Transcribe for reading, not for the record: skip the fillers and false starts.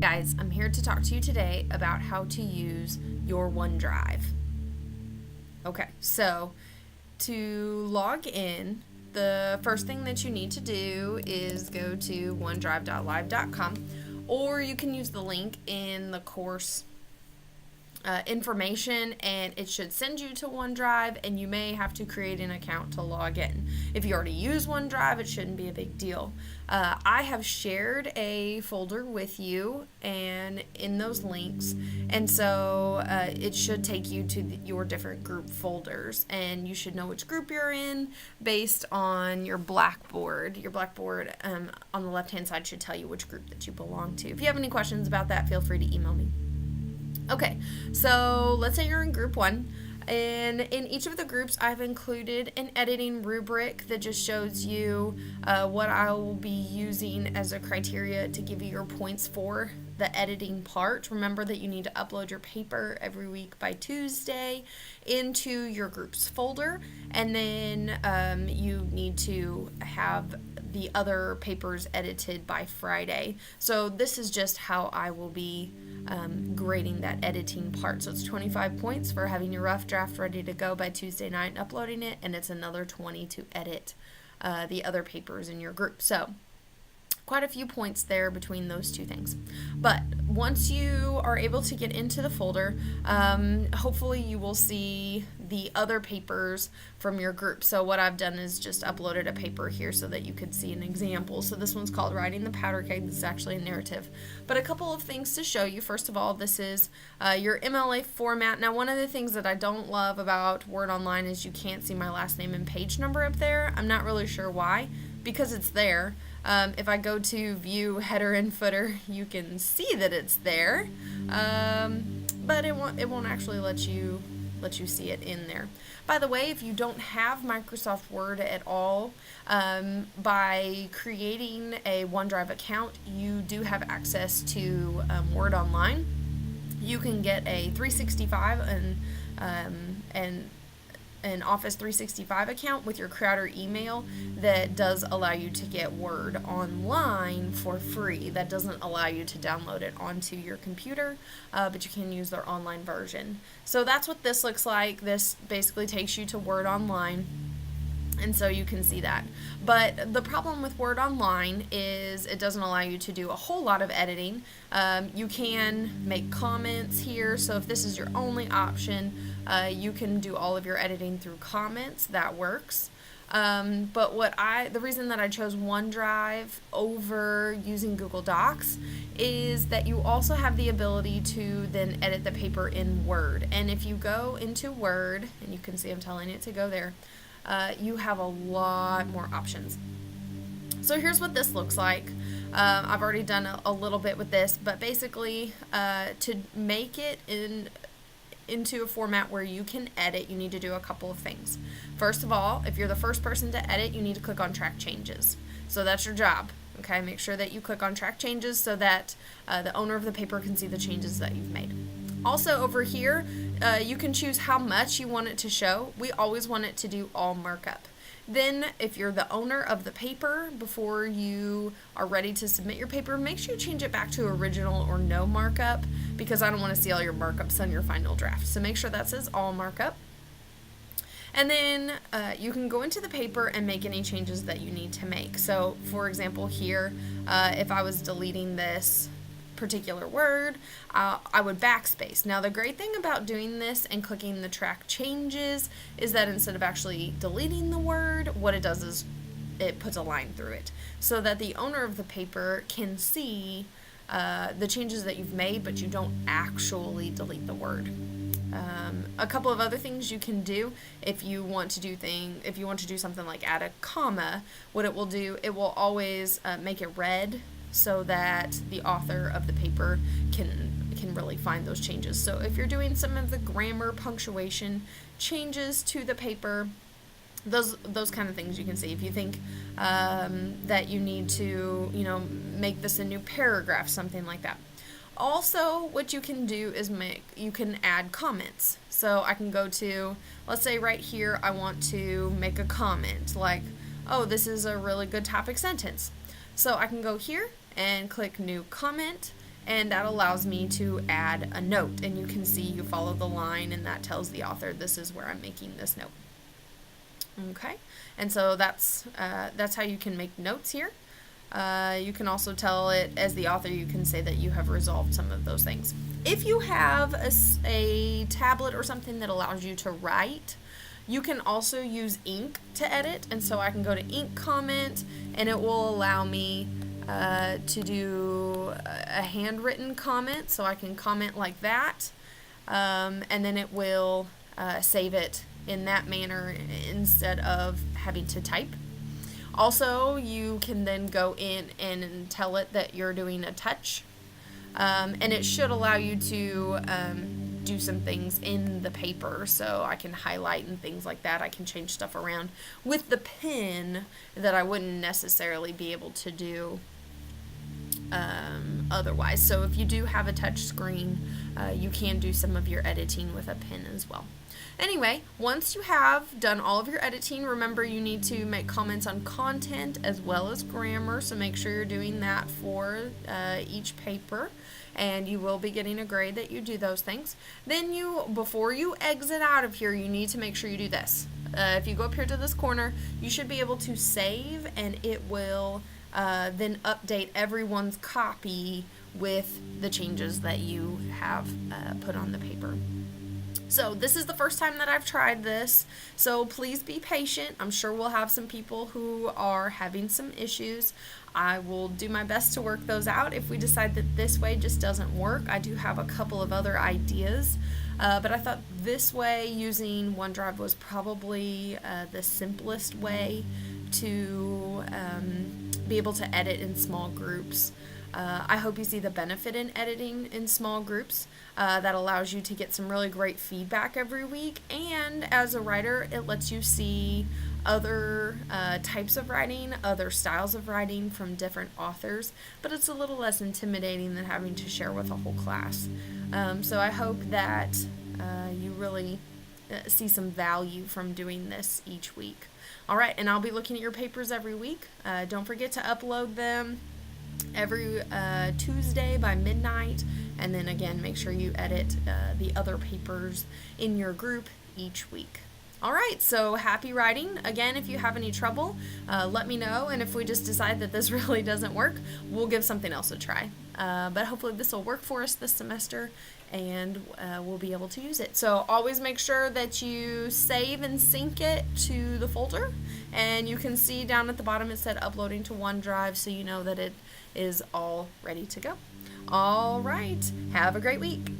Guys, I'm here to talk to you today about how to use your OneDrive. Okay, so to log in, the first thing that you need to do is go to onedrive.live.com, or you can use the link in the course information, and it should send you to OneDrive, and you may have to create an account to log in. If you already use OneDrive, it shouldn't be a big deal. I have shared a folder with you and in those links, and so it should take you to your different group folders, and you should know which group you're in based on your Blackboard. Your Blackboard on the left hand side should tell you which group that you belong to. If you have any questions about that, feel free to email me. Okay, so let's say you're in group 1, and in each of the groups I've included an editing rubric that just shows you what I will be using as a criteria to give you your points for the editing part. Remember that you need to upload your paper every week by Tuesday into your groups folder, and then you need to have the other papers edited by Friday. So this is just how I will be grading that editing part. So it's 25 points for having your rough draft ready to go by Tuesday night and uploading it, and it's another 20 to edit the other papers in your group. So quite a few points there between those two things. But once you are able to get into the folder, hopefully you will see the other papers from your group. So what I've done is just uploaded a paper here so that you could see an example. So this one's called Writing the Powder Keg. This is actually a narrative. But a couple of things to show you. First of all, this is your MLA format. Now, one of the things that I don't love about Word Online is you can't see my last name and page number up there. I'm not really sure why, because it's there. If I go to view header and footer, you can see that it's there, but it won't actually let you see it in there. By the way, if you don't have Microsoft Word at all, by creating a OneDrive account, you do have access to Word Online. You can get a 365 and an Office 365 account with your Crowder email that does allow you to get Word online for free. That doesn't allow you to download it onto your computer, but you can use their online version. So that's what this looks like. This basically takes you to Word Online, and so you can see that. But the problem with Word Online is it doesn't allow you to do a whole lot of editing. You can make comments here, so if this is your only option, you can do all of your editing through comments. That works. But the reason that I chose OneDrive over using Google Docs is that you also have the ability to then edit the paper in Word. And if you go into Word, and you can see I'm telling it to go there, you have a lot more options. So here's what this looks like. I've already done a little bit with this, but basically to make it into a format where you can edit, you need to do a couple of things. First of all, if you're the first person to edit, you need to click on Track Changes. So that's your job. Okay, make sure that you click on Track Changes so that the owner of the paper can see the changes that you've made. Also over here, you can choose how much you want it to show. We always want it to do all markup. Then, if you're the owner of the paper, before you are ready to submit your paper, make sure you change it back to original or no markup, because I don't want to see all your markups on your final draft. So make sure that says all markup. And then you can go into the paper and make any changes that you need to make. So, for example, here, if I was deleting this particular word, I would backspace. Now, the great thing about doing this and clicking the Track Changes is that instead of actually deleting the word, what it does is it puts a line through it so that the owner of the paper can see the changes that you've made, but you don't actually delete the word. A couple of other things you can do if you want to do something like add a comma, what it will do, it will always make it red so that the author of the paper can really find those changes. So if you're doing some of the grammar, punctuation changes to the paper, those kind of things you can see. If you think that you need to, make this a new paragraph, something like that. Also, what you can do is you can add comments. So I can go to, let's say right here, I want to make a comment like, oh, this is a really good topic sentence. So I can go here and click New Comment, and that allows me to add a note, and you can see you follow the line and that tells the author this is where I'm making this note. Okay, and so that's how you can make notes here. You can also tell it, as the author, you can say that you have resolved some of those things. If you have a tablet or something that allows you to write, you can also use ink to edit, and so I can go to ink comment, and it will allow me to do a handwritten comment, so I can comment like that, and then it will save it in that manner instead of having to type. Also, you can then go in and tell it that you're doing a touch, and it should allow you to do some things in the paper, so I can highlight and things like that. I can change stuff around with the pen that I wouldn't necessarily be able to do otherwise. So if you do have a touch screen, you can do some of your editing with a pen as well. Anyway, once you have done all of your editing, remember you need to make comments on content as well as grammar, so make sure you're doing that for each paper, and you will be getting a grade that you do those things. Then before you exit out of here, you need to make sure you do this. If you go up here to this corner, you should be able to save, and it will then update everyone's copy with the changes that you have put on the paper. So this is the first time that I've tried this, so please be patient. I'm sure we'll have some people who are having some issues. I will do my best to work those out. If we decide that this way just doesn't work, I do have a couple of other ideas, but I thought this way, using OneDrive, was probably the simplest way to be able to edit in small groups. I hope you see the benefit in editing in small groups. That allows you to get some really great feedback every week, and as a writer, it lets you see other types of writing, other styles of writing from different authors, but it's a little less intimidating than having to share with a whole class. So I hope that you really see some value from doing this each week. All right, and I'll be looking at your papers every week. Don't forget to upload them every Tuesday by midnight, and then again, make sure you edit the other papers in your group each week. All right, so happy writing. Again, if you have any trouble, let me know, and if we just decide that this really doesn't work, we'll give something else a try. But hopefully this will work for us this semester, and we'll be able to use it. So always make sure that you save and sync it to the folder, and you can see down at the bottom it said uploading to OneDrive, so you know that it is all ready to go. All right, have a great week.